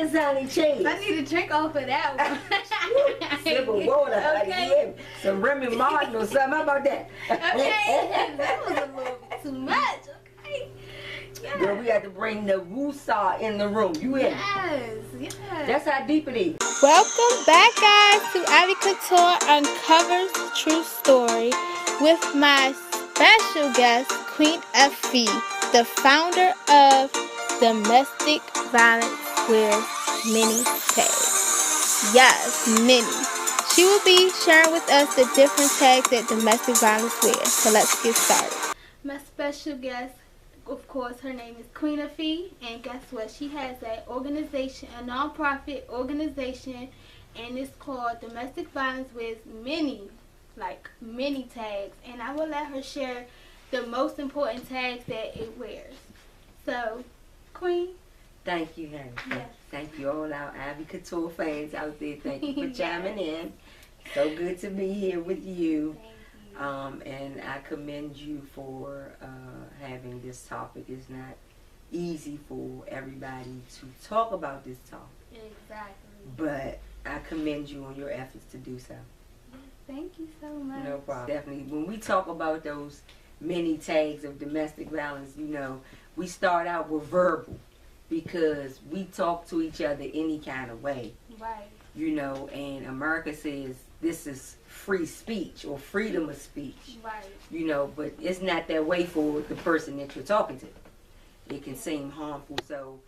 sounding change. I need to drink off of that one. Sip of water. Okay. Yeah, some Remy Martin or something. How about that? Okay. That was a little bit too much. Okay. Yeah. Girl, we had to bring the woosah in the room. You in? Yes. Yes. That's how deep it is. Welcome back, guys, to Couture Uncovers the True Story with my special guest, QueenAfi, the founder of Domestic Violence Wears Mini Tags. Yes, mini. She will be sharing with us the different tags that domestic violence wears. So let's get started. My special guest, of course, her name is QueenAfi, and guess what? She has an organization, a non-profit organization, and it's called Domestic Violence with mini tags. And I will let her share the most important tags that it wears. So, Queen. Thank you, honey. Yes. Thank you all our Ivy Couture fans out there. Thank you for chiming in. So good to be here with you. Thank you. And I commend you for having this topic. It's not easy for everybody to talk about this topic. Exactly. But I commend you on your efforts to do so. Thank you so much. No problem. Definitely. When we talk about those many tags of domestic violence, you know, we start out with verbal because we talk to each other any kind of way. Right. You know, and America says this is free speech or freedom of speech. Right. You know, but it's not that way for the person that you're talking to. It can seem harmful. So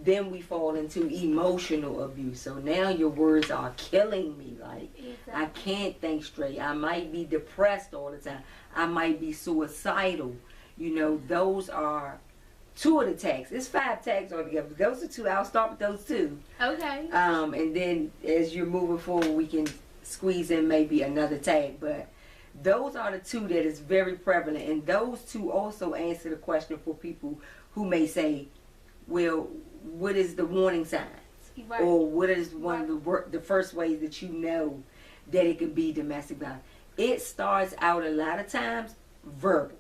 then we fall into emotional abuse. So now your words are killing me. Like, Exactly. I can't think straight. I might be depressed all the time. I might be suicidal. You know, those are two of the tags. It's 5 tags altogether. Those are 2. I'll start with those 2. Okay. And then as you're moving forward, we can squeeze in maybe another tag. But those are the 2 that is very prevalent. And those 2 also answer the question for people who may say, well, what is the warning signs? Right. Or what is one of the first ways that you know that it could be domestic violence? It starts out a lot of times verbal.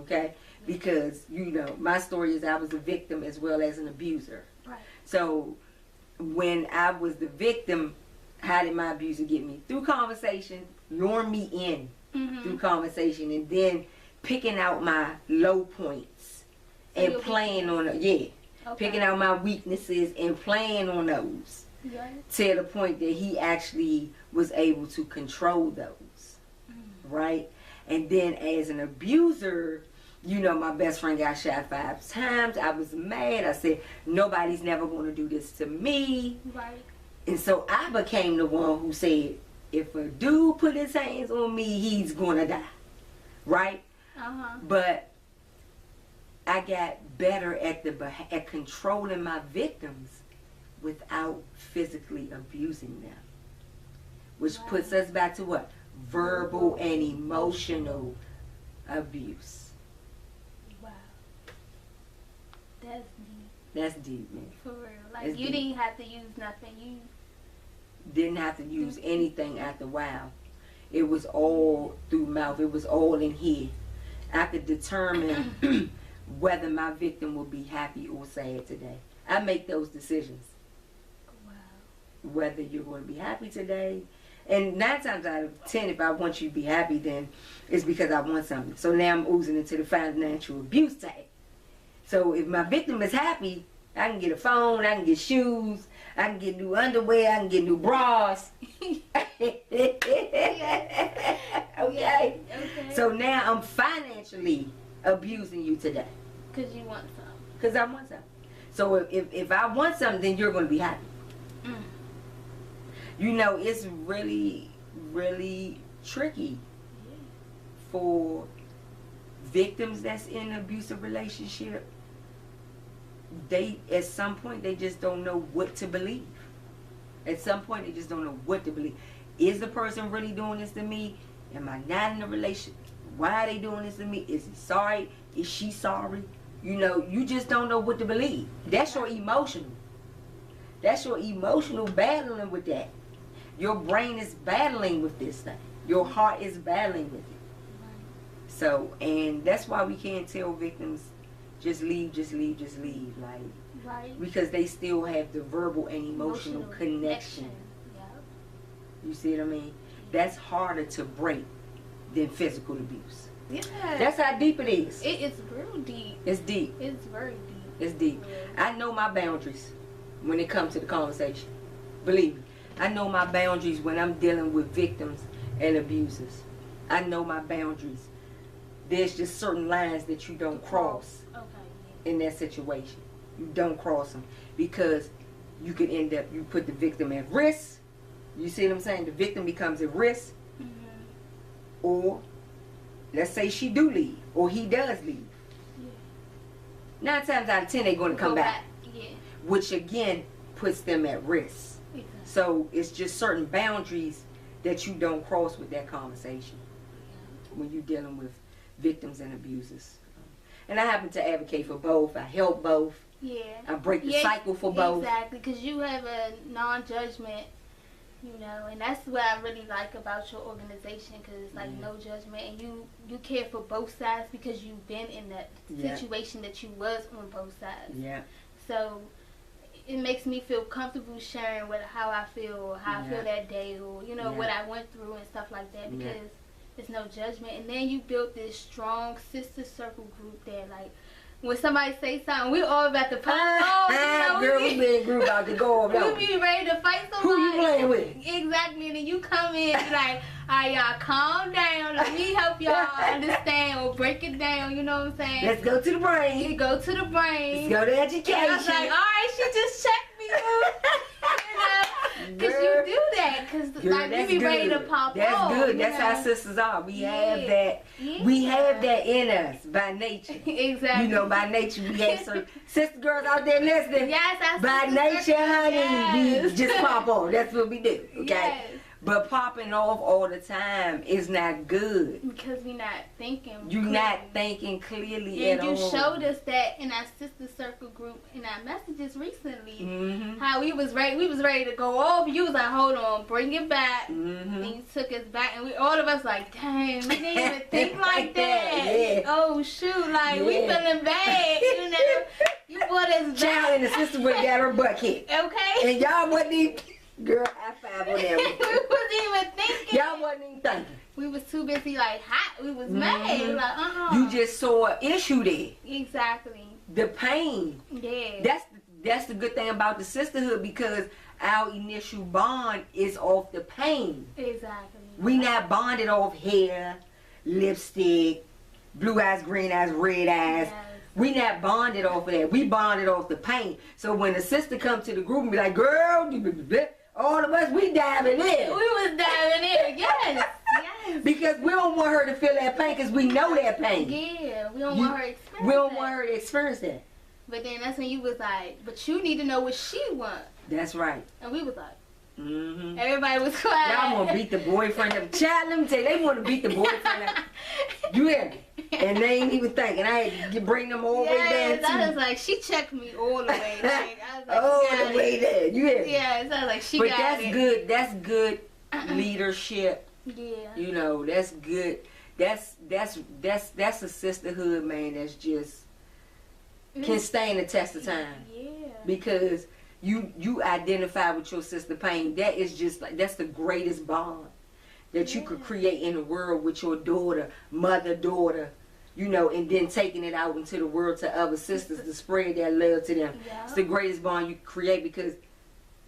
Okay? Because, you know, my story is I was a victim as well as an abuser. Right. So when I was the victim, how did my abuser get me? Through conversation, luring me in through conversation, and then picking out my low points and playing on it. Picking out my weaknesses and playing on those. To the point that he actually was able to control those. Right? And then as an abuser, you know, my best friend got shot 5 times. I was mad. I said, nobody's never going to do this to me. Right. And so I became the one who said, if a dude put his hands on me, he's going to die. Right? But I got better at controlling my victims without physically abusing them. Which puts us back to what? Verbal and emotional abuse. Wow. That's deep. That's deep, man. For real. Like, you didn't have to use nothing. You didn't have to use anything after a while. It was all through mouth. It was all in here. I could determine whether my victim would be happy or sad today. I make those decisions. Wow. Whether you're going to be happy today. And 9 times out of 10, if I want you to be happy, then it's because I want something. So now I'm oozing into the financial abuse tag. So if my victim is happy, I can get a phone, I can get shoes, I can get new underwear, I can get new bras. Okay? So now I'm financially abusing you today. Because you want some. Because I want something. So if I want something, then you're going to be happy. You know, it's really, really tricky for victims that's in an abusive relationship. They, at some point, they just don't know what to believe. At some point, they just don't know what to believe. Is the person really doing this to me? Am I not in a relationship? Why are they doing this to me? Is he sorry? Is she sorry? You know, you just don't know what to believe. That's your emotional. That's your emotional battling with that. Your brain is battling with this thing. Your heart is battling with it. So, and that's why we can't tell victims just leave, just leave, just leave. Like, Right. because they still have the verbal and emotional connection. Yep. You see what I mean? That's harder to break than physical abuse. Yeah. That's how deep it is. It's real deep. It's deep. It's very deep. It's deep. I know my boundaries when it comes to the conversation. Believe me. I know my boundaries when I'm dealing with victims and abusers. I know my boundaries. There's just certain lines that you don't cross in that situation. You don't cross them because you could end up, you put the victim at risk. You see what I'm saying? The victim becomes at risk. Or let's say she do leave or he does leave. 9 times out of 10 they're going to come back. Yeah. Which again puts them at risk. Exactly. So it's just certain boundaries that you don't cross with that conversation when you're dealing with victims and abusers. And I happen to advocate for both. I help both. Yeah. I break the cycle for both. Exactly, because you have a non-judgment, you know, and that's what I really like about your organization, because it's like no judgment, and you care for both sides because you've been in that situation that you was on both sides. Yeah. So it makes me feel comfortable sharing how I feel, how I feel that day, or you know what I went through and stuff like that, because there's no judgment. And then you built this strong sister circle group there, like when somebody say something, we all about to pop off. Girl, we be in group out to go over. We be ready to fight somebody. Who you playing with? Exactly, and then you come in and like, alright y'all, calm down. Let me help y'all understand or break it down. You know what I'm saying? Let's go to the brain. You go to the brain. Let's go to education. And I was like, alright, she just checked me. Because you do that. Because like, we be ready to pop off. That's good. That's how sisters are. We have that. We have that in us by nature. Exactly. You know, by nature we have some sister girls out there listening. Yes, by nature, honey, we Yes. just pop off. That's what we do. Okay. Yes. But popping off all the time is not good. Because we not thinking. You're clearly. not thinking clearly at all. And you showed us that in our sister circle group in our messages recently. How we was ready to go off. You was like, hold on, bring it back. And you took us back, and we all of us like, dang, we didn't even think like that. Yeah. Oh shoot, like we feeling bad, you know. You brought us back. Child and the sister would have got her butt kicked. Okay. And y'all wasn't even, girl, high five on that one. We wasn't even thinking. Y'all wasn't even thinking. We was too busy like hot. We was mad. Like You just saw an issue there. Exactly. The pain. Yeah. That's the good thing about the sisterhood, because our initial bond is off the pain. Exactly. We not bonded off hair, lipstick, blue eyes, green eyes, red eyes. Yes. We not bonded off of that. We bonded off the pain. So when the sister come to the group and be like, girl, all of us, we diving in. We was diving in. Yes. Yes. Because we don't want her to feel that pain, because we know that pain. Yeah. We don't want her to experience We don't that. want her to experience that. But then that's when you was like, but you need to know what she want. That's right. And we was like, everybody was quiet. Y'all want to beat the boyfriend up. Child, let me tell you, they want to beat the boyfriend up. You hear me? And they ain't even thinking. I had to bring them all the way down I was like, she checked me all the way. Like, I was like, all she got the way it. there. You hear me? Yeah, so I was like, she But got that's it. good. That's good leadership. Yeah. You know, that's good. That's a sisterhood, man. That's just can stand the test of time. Yeah. Because you identify with your sister pain. That is just like, that's the greatest bond that you could create in the world with your daughter, daughter, you know, and then taking it out into the world to other sisters to spread that love to them. Yeah. It's the greatest bond you can create, because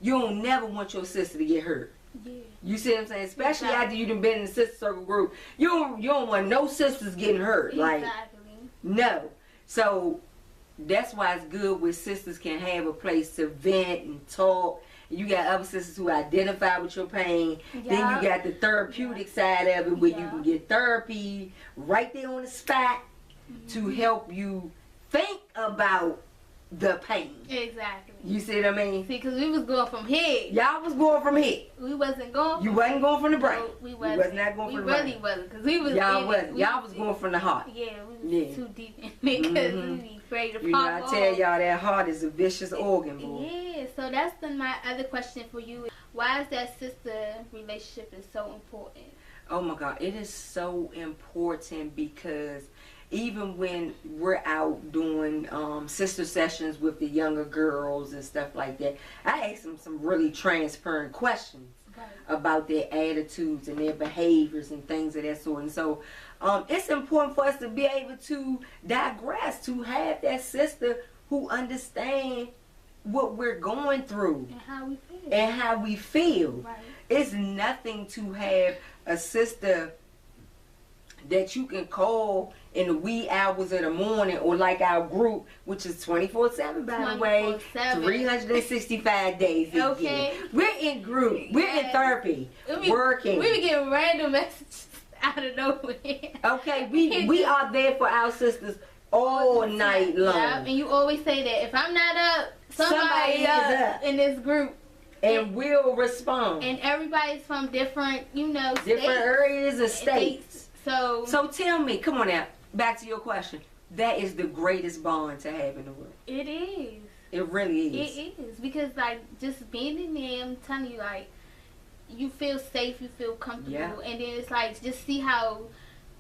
you don't never want your sister to get hurt. Yeah. You see what I'm saying? Especially after you done been in the sister circle group. You don't want no sisters getting hurt. Like, Exactly. no. So that's why it's good when sisters can have a place to vent and talk. You got other sisters who identify with your pain. Then you got the therapeutic side of it, where you can get therapy right there on the spot to help you think about the pain. Exactly. You see what I mean? See, because we was going from here. Y'all was going from here. We wasn't going. You wasn't going from the brain. No, we You wasn't. was not going from the brain. We really wasn't, because we was. Y'all wasn't. Y'all was going from the heart. Yeah, we was too deep in it, because we be afraid to pop You know, I off. tell y'all, that heart is a vicious organ, boy. Yeah, so that's my other question for you. Why is that sister relationship is so important? Oh my God, it is so important, because even when we're out doing sister sessions with the younger girls and stuff like that, I ask them some really transparent questions about their attitudes and their behaviors and things of that sort. And so it's important for us to be able to digress, to have that sister who understands what we're going through and how we feel. Right. It's nothing to have a sister that you can call in the wee hours of the morning, or like our group, which is 24/7 by the way, 365 days a year. We're in group. We're in therapy. Working. We be getting random messages out of nowhere. Okay, we are there for our sisters all night long. Yeah, and you always say that if I'm not up, somebody up in this group. And we'll respond. And everybody's from different, different areas of states. So tell me, come on now, back to your question. That is the greatest bond to have in the world. It is. It really is. It is. Because, like, just being in there, I'm telling you, like, you feel safe, you feel comfortable. Yeah. And then it's like, just see how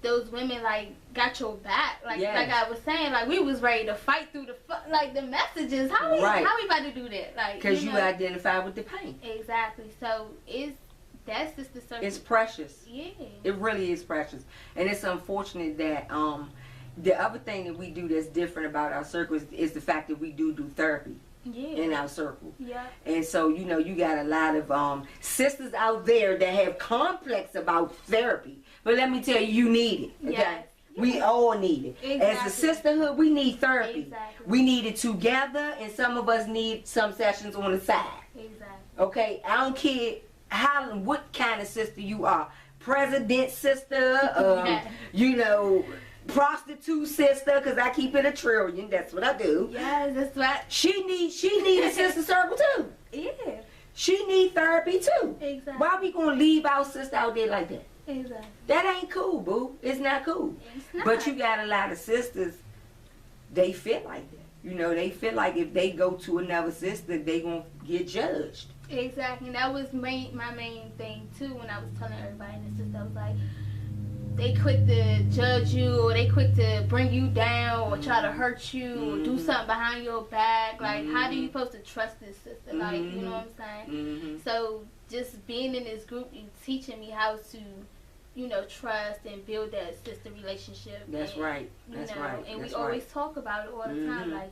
those women, like, got your back. Like, like I was saying, like, we was ready to fight through the messages. How we about to do that? Like, because you identify with the pain. Exactly. So that's just the circle. It's precious. Yeah. It really is precious. And it's unfortunate that the other thing that we do that's different about our circle is the fact that we do therapy. Yeah. In our circle. Yeah. And so, you got a lot of sisters out there that have complex about therapy. But let me tell you, you need it. Okay? Yes. We all need it. Exactly. As a sisterhood, we need therapy. Exactly. We need it together, and some of us need some sessions on the side. Exactly. Okay? I don't care what kind of sister you are. President sister, prostitute sister, because I keep it a trillion. That's what I do. Yes, that's right. She need a sister circle too. Yeah. She need therapy too. Exactly. Why we gonna leave our sister out there like that? Exactly. That ain't cool, boo. It's not cool. It's not. But you got a lot of sisters, they feel like that. They feel like if they go to another sister, they gonna get judged. Exactly. And that was my main thing too when I was telling everybody in the sister. I was like, they quick to judge you, or they quick to bring you down, or try to hurt you, or do something behind your back. Like, how do you supposed to trust this sister? Like, you know what I'm saying? So just being in this group, you teaching me how to, trust and build that sister relationship. That's right. That's right. And we always talk about it all the time. Like,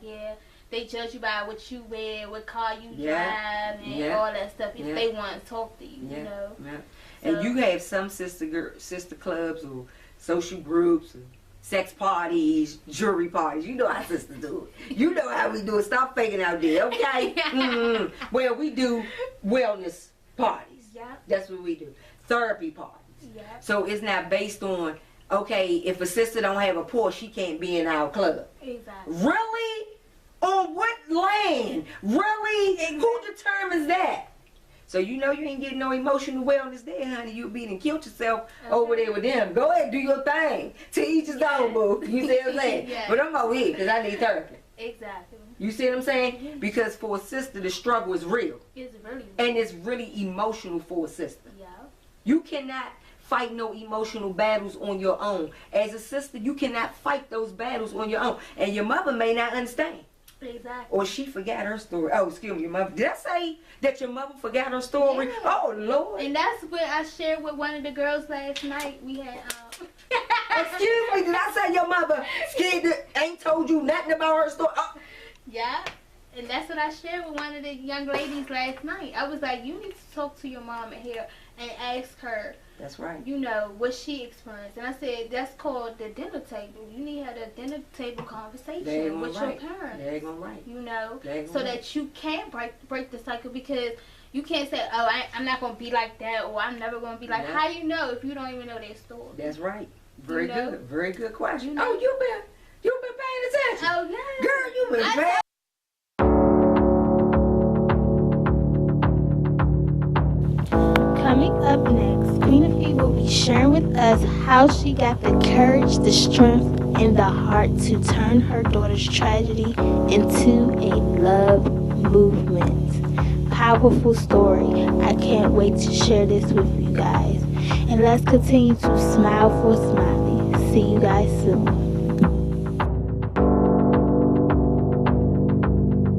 they judge you by what you wear, what car you drive, and all that stuff. If they want to talk to you, you know. Yeah. So, and you have some sister clubs or social groups, or sex parties, jewelry parties. You know how sisters do it. You know how we do it. Stop faking out there, okay? Well, we do wellness parties. Yeah. That's what we do. Therapy parties. Yeah. So it's not based on, okay, if a sister don't have a Porsche, she can't be in our club. Exactly. Really? On what land? Really? Exactly. Who determines that? So you ain't getting no emotional wellness there, honey. You'll be and killed yourself over there with them. Go ahead, do your thing. To each his own, boo. You see what I'm saying? But I'm over here because I need therapy. Exactly. You see what I'm saying? Mm-hmm. Because for a sister, the struggle is real. It's really real. And it's really emotional for a sister. Yeah. You cannot fight no emotional battles on your own. As a sister, you cannot fight those battles on your own. And your mother may not understand. Exactly. Or she forgot her story. Oh, excuse me, your mother. Did I say that your mother forgot her story? Yeah. Oh, Lord. And that's what I shared with one of the girls last night. We had, Excuse me, did I say your mother ain't told you nothing about her story? Oh. Yeah. And that's what I shared with one of the young ladies last night. I was like, you need to talk to your mama here and ask her. That's right. What she experienced. And I said, that's called the dinner table. You need to have a dinner table conversation with your parents. They're going right. So that you can break the cycle, because you can't say, oh, I'm not going to be like that, or I'm never going to be like, how do you know if you don't even know their story? That's right. Very good. Very good question. Oh, you've been paying attention. Oh, yeah. Girl, you've been paying. Coming up next, QueenAfi will be sharing with us how she got the courage, the strength, and the heart to turn her daughter's tragedy into a love movement. Powerful story. I can't wait to share this with you guys. And let's continue to smile for Smiley. See you guys soon.